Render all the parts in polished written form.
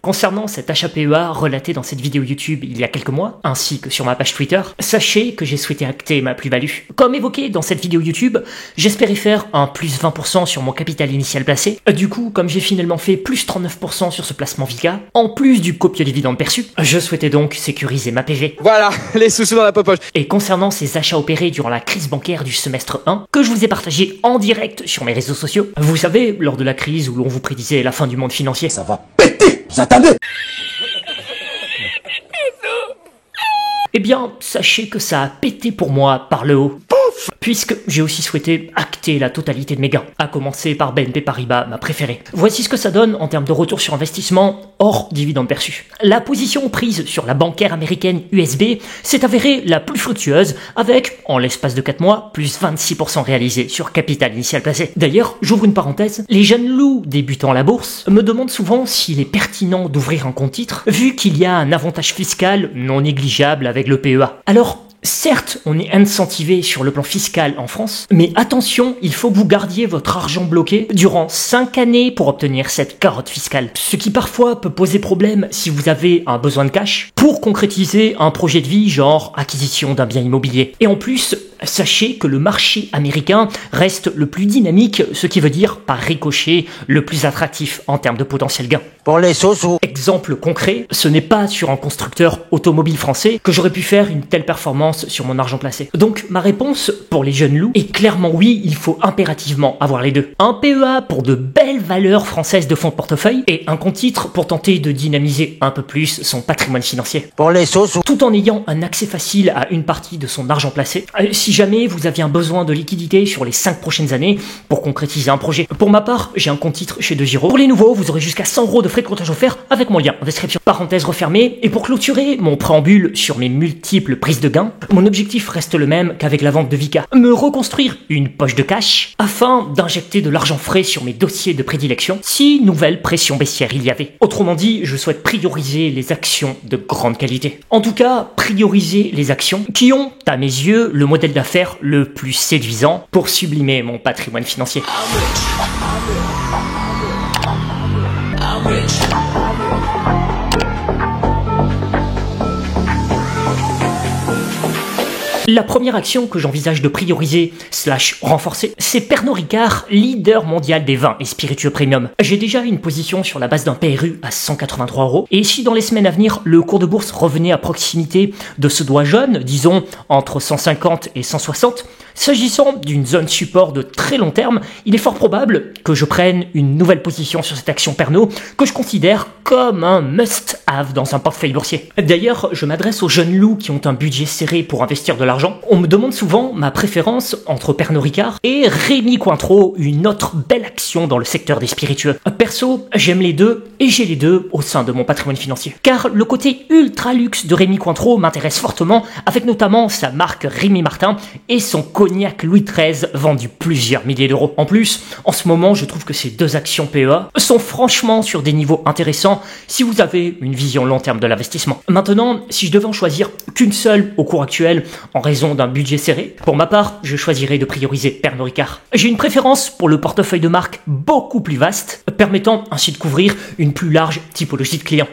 Concernant cet achat PEA relaté dans cette vidéo YouTube il y a quelques mois, ainsi que sur ma page Twitter, sachez que j'ai souhaité acter ma plus-value. Comme évoqué dans cette vidéo YouTube, j'espérais faire un plus 20% sur mon capital initial placé. Du coup, comme j'ai finalement fait plus 39% sur ce placement Vika, en plus du copieux dividende perçu, je souhaitais donc sécuriser ma PV. Voilà, les sous-sous dans la popoche. Et concernant ces achats opérés durant la crise bancaire du semestre 1, que je vous ai partagé en direct sur mes réseaux sociaux, vous savez, lors de la crise où l'on vous prédisait la fin du monde financier. Ça va péter, vous attendez? Eh bien, sachez que ça a pété pour moi par le haut. Pouf! Puisque j'ai aussi souhaité acter la totalité de mes gains, à commencer par BNP Paribas, ma préférée. Voici ce que ça donne en termes de retour sur investissement hors dividende perçu. La position prise sur la bancaire américaine USB s'est avérée la plus fructueuse, avec, en l'espace de 4 mois, plus 26% réalisé sur capital initial placé. D'ailleurs, j'ouvre une parenthèse, les jeunes loups débutant à la bourse me demandent souvent s'il est pertinent d'ouvrir un compte titre, vu qu'il y a un avantage fiscal non négligeable avec le PEA. Alors, certes, on est incentivé sur le plan fiscal en France, mais attention, il faut que vous gardiez votre argent bloqué durant 5 années pour obtenir cette carotte fiscale. Ce qui parfois peut poser problème si vous avez un besoin de cash pour concrétiser un projet de vie genre acquisition d'un bien immobilier. Et en plus, sachez que le marché américain reste le plus dynamique, ce qui veut dire par ricochet le plus attractif en termes de potentiel gain. Pour les sous-sous. Exemple concret, ce n'est pas sur un constructeur automobile français que j'aurais pu faire une telle performance sur mon argent placé. Donc ma réponse pour les jeunes loups est clairement oui, il faut impérativement avoir les deux. Un PEA pour de belles valeurs françaises de fonds de portefeuille et un compte titre pour tenter de dynamiser un peu plus son patrimoine financier. Pour les sous-sous. Tout en ayant un accès facile à une partie de son argent placé, si jamais vous aviez un besoin de liquidité sur les 5 prochaines années pour concrétiser un projet. Pour ma part, j'ai un compte titre chez DeGiro. Pour les nouveaux, vous aurez jusqu'à 100 € de frais de comptage offert avec mon lien en description. Parenthèse refermée, et pour clôturer mon préambule sur mes multiples prises de gains, mon objectif reste le même qu'avec la vente de Vika. Me reconstruire une poche de cash afin d'injecter de l'argent frais sur mes dossiers de prédilection si nouvelle pression baissière il y avait. Autrement dit, je souhaite prioriser les actions de grande qualité. En tout cas, prioriser les actions qui ont, à mes yeux, le modèle d'affaires le plus séduisant pour sublimer mon patrimoine financier. La première action que j'envisage de prioriser / renforcer, c'est Pernod Ricard, leader mondial des vins et spiritueux premium. J'ai déjà une position sur la base d'un PRU à 183 €, et si dans les semaines à venir, le cours de bourse revenait à proximité de ce doigt jaune, disons entre 150 et 160, s'agissant d'une zone support de très long terme, il est fort probable que je prenne une nouvelle position sur cette action Pernod que je considère comme un must-have dans un portefeuille boursier. D'ailleurs, je m'adresse aux jeunes loups qui ont un budget serré pour investir de l'argent. On me demande souvent ma préférence entre Pernod Ricard et Rémy Cointreau, une autre belle action dans le secteur des spiritueux. Perso, j'aime les deux et j'ai les deux au sein de mon patrimoine financier. Car le côté ultra luxe de Rémy Cointreau m'intéresse fortement, avec notamment sa marque Rémy Martin et son cognac Louis XIII vendu plusieurs milliers d'euros. En plus, en ce moment, je trouve que ces deux actions PEA sont franchement sur des niveaux intéressants si vous avez une vision long terme de l'investissement. Maintenant, si je devais en choisir qu'une seule au cours actuel en raison d'un budget serré, pour ma part, je choisirais de prioriser Pernod Ricard. J'ai une préférence pour le portefeuille de marques beaucoup plus vaste, permettant ainsi de couvrir une plus large typologie de clients.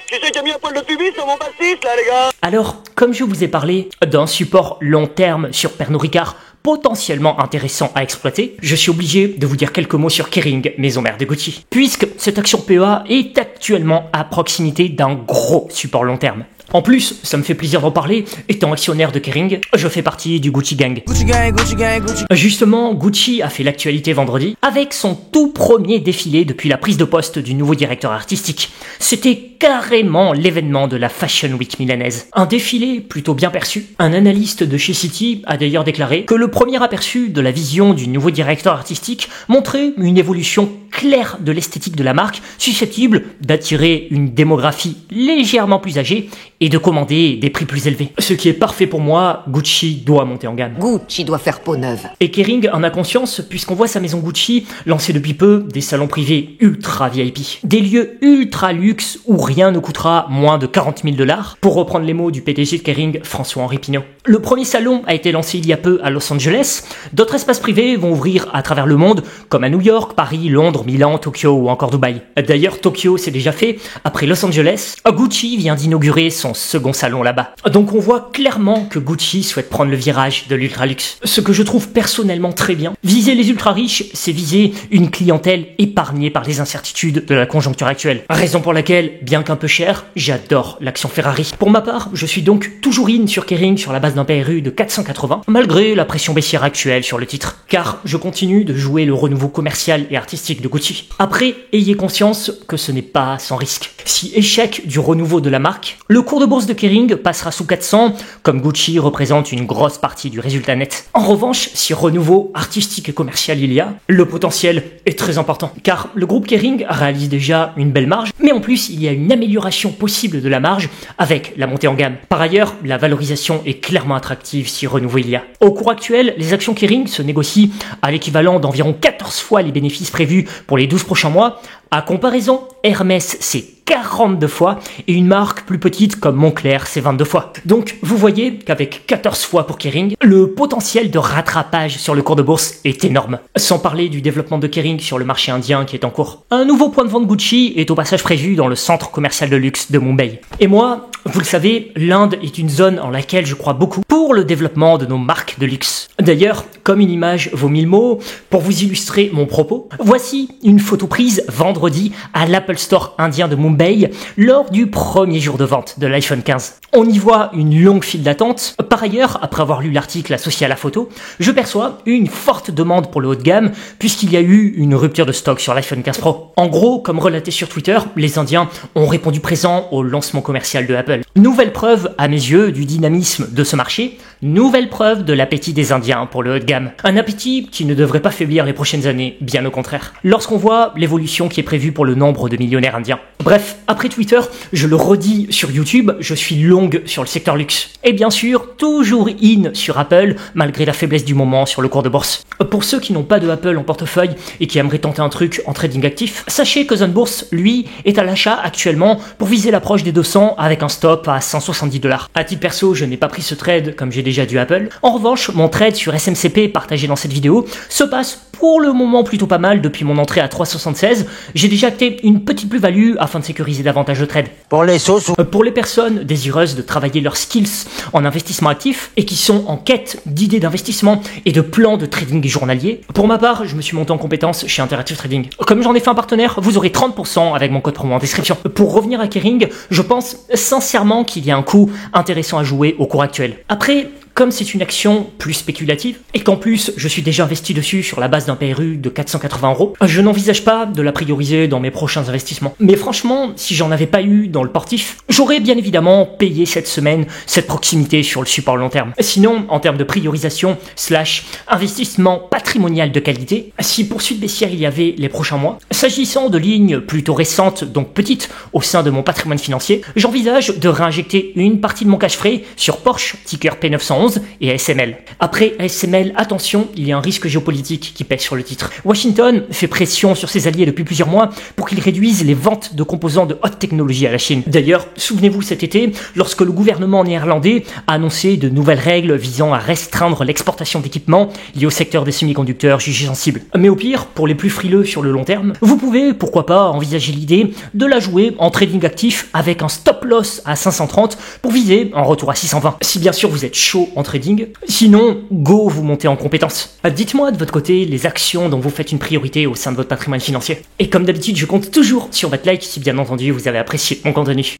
Qui c'est qui a mis un poil de pubis sur mon pastis là les gars? Alors, comme je vous ai parlé d'un support long terme sur Pernod Ricard potentiellement intéressant à exploiter, je suis obligé de vous dire quelques mots sur Kering, maison mère de Gucci, puisque cette action PEA est actuellement à proximité d'un gros support long terme. En plus, ça me fait plaisir d'en parler, étant actionnaire de Kering, je fais partie du Gucci Gang. Gucci gang, Gucci gang, Gucci. Justement, Gucci a fait l'actualité vendredi avec son tout premier défilé depuis la prise de poste du nouveau directeur artistique. C'était carrément l'événement de la Fashion Week milanaise. Un défilé plutôt bien perçu. Un analyste de chez City a d'ailleurs déclaré que le premier aperçu de la vision du nouveau directeur artistique montrait une évolution claire de l'esthétique de la marque, susceptible d'attirer une démographie légèrement plus âgée et de commander des prix plus élevés. Ce qui est parfait pour moi, Gucci doit monter en gamme. Gucci doit faire peau neuve. Et Kering en a conscience puisqu'on voit sa maison Gucci lancer depuis peu des salons privés ultra VIP. Des lieux ultra luxe où rien ne coûtera moins de 40 000 $, pour reprendre les mots du PDG de Kering, François-Henri Pinault. Le premier salon a été lancé il y a peu à Los Angeles. D'autres espaces privés vont ouvrir à travers le monde, comme à New York, Paris, Londres, Milan, Tokyo ou encore Dubaï. D'ailleurs, Tokyo c'est déjà fait. Après Los Angeles, Gucci vient d'inaugurer son second salon là-bas. Donc on voit clairement que Gucci souhaite prendre le virage de l'ultra luxe. Ce que je trouve personnellement très bien. Viser les ultra riches, c'est viser une clientèle épargnée par les incertitudes de la conjoncture actuelle. Raison pour laquelle, bien qu'un peu cher, j'adore l'action Ferrari. Pour ma part, je suis donc toujours in sur Kering sur la base d'un PRU de 480, malgré la pression baissière actuelle sur le titre. Car je continue de jouer le renouveau commercial et artistique de Gucci. Après, ayez conscience que ce n'est pas sans risque. Si échec du renouveau de la marque, le cours de bourse de Kering passera sous 400, comme Gucci représente une grosse partie du résultat net. En revanche, si renouveau artistique et commercial il y a, le potentiel est très important. Car le groupe Kering réalise déjà une belle marge, mais en plus il y a une amélioration possible de la marge avec la montée en gamme. Par ailleurs, la valorisation est clairement attractive si renouveau il y a. Au cours actuel, les actions Kering se négocient à l'équivalent d'environ 14 fois les bénéfices prévus pour les 12 prochains mois. À comparaison, Hermès c'est 42 fois et une marque plus petite comme Moncler c'est 22 fois. Donc vous voyez qu'avec 14 fois pour Kering, le potentiel de rattrapage sur le cours de bourse est énorme. Sans parler du développement de Kering sur le marché indien qui est en cours. Un nouveau point de vente Gucci est au passage prévu dans le centre commercial de luxe de Mumbai. Et moi, vous le savez, l'Inde est une zone en laquelle je crois beaucoup pour le développement de nos marques de luxe. D'ailleurs, comme une image vaut 1000 mots, pour vous illustrer mon propos, voici une photo prise vendredi à l'Apple Store indien de Mumbai lors du premier jour de vente de l'iPhone 15. On y voit une longue file d'attente. Par ailleurs, après avoir lu l'article associé à la photo, je perçois une forte demande pour le haut de gamme puisqu'il y a eu une rupture de stock sur l'iPhone 15 Pro. En gros, comme relaté sur Twitter, les Indiens ont répondu présent au lancement commercial de Apple. Nouvelle preuve, à mes yeux, du dynamisme de ce marché, nouvelle preuve de l'appétit des Indiens pour le haut de gamme. Un appétit qui ne devrait pas faiblir les prochaines années, bien au contraire. Lorsqu'on voit l'évolution qui est prévue pour le nombre de millionnaires indiens. Bref, après Twitter, je le redis sur YouTube, je suis longue sur le secteur luxe. Et bien sûr, toujours in sur Apple, malgré la faiblesse du moment sur le cours de bourse. Pour ceux qui n'ont pas de Apple en portefeuille et qui aimeraient tenter un truc en trading actif, sachez que Zone Bourse, lui, est à l'achat actuellement pour viser l'approche des 200 avec un stop à 170 $. À titre perso, je n'ai pas pris ce trade comme j'ai déjà du Apple. En revanche, mon trade sur SMCP partagé dans cette vidéo se passe pour le moment plutôt pas mal depuis mon entrée à 3,76. J'ai déjà acté une petite plus-value afin de sécuriser davantage le trade. Pour les sauces. Pour les personnes désireuses de travailler leurs skills en investissement actif et qui sont en quête d'idées d'investissement et de plans de trading journalier, pour ma part, je me suis monté en compétence chez Interactive Trading. Comme j'en ai fait un partenaire, vous aurez 30% avec mon code promo en description. Pour revenir à Kering, je pense sincèrement qu'il y a un coup intéressant à jouer au cours actuel. Après, comme c'est une action plus spéculative et qu'en plus je suis déjà investi dessus sur la base d'un PRU de 480 €, je n'envisage pas de la prioriser dans mes prochains investissements. Mais franchement, si j'en avais pas eu dans le portif, j'aurais bien évidemment payé cette semaine cette proximité sur le support long terme. Sinon, en termes de priorisation / investissement patrimonial de qualité, si poursuite baissière il y avait les prochains mois, s'agissant de lignes plutôt récentes, donc petites, au sein de mon patrimoine financier, j'envisage de réinjecter une partie de mon cash frais sur Porsche, ticker P911, et ASML. Après ASML, attention, il y a un risque géopolitique qui pèse sur le titre. Washington fait pression sur ses alliés depuis plusieurs mois pour qu'ils réduisent les ventes de composants de haute technologie à la Chine. D'ailleurs, souvenez-vous cet été, lorsque le gouvernement néerlandais a annoncé de nouvelles règles visant à restreindre l'exportation d'équipements liés au secteur des semi-conducteurs jugés sensibles. Mais au pire, pour les plus frileux sur le long terme, vous pouvez, pourquoi pas, envisager l'idée de la jouer en trading actif avec un stop loss à 530 pour viser un retour à 620. Si bien sûr vous êtes chaud en trading, sinon go vous montez en compétence. Dites-moi de votre côté les actions dont vous faites une priorité au sein de votre patrimoine financier. Et comme d'habitude, je compte toujours sur votre like si bien entendu vous avez apprécié mon contenu.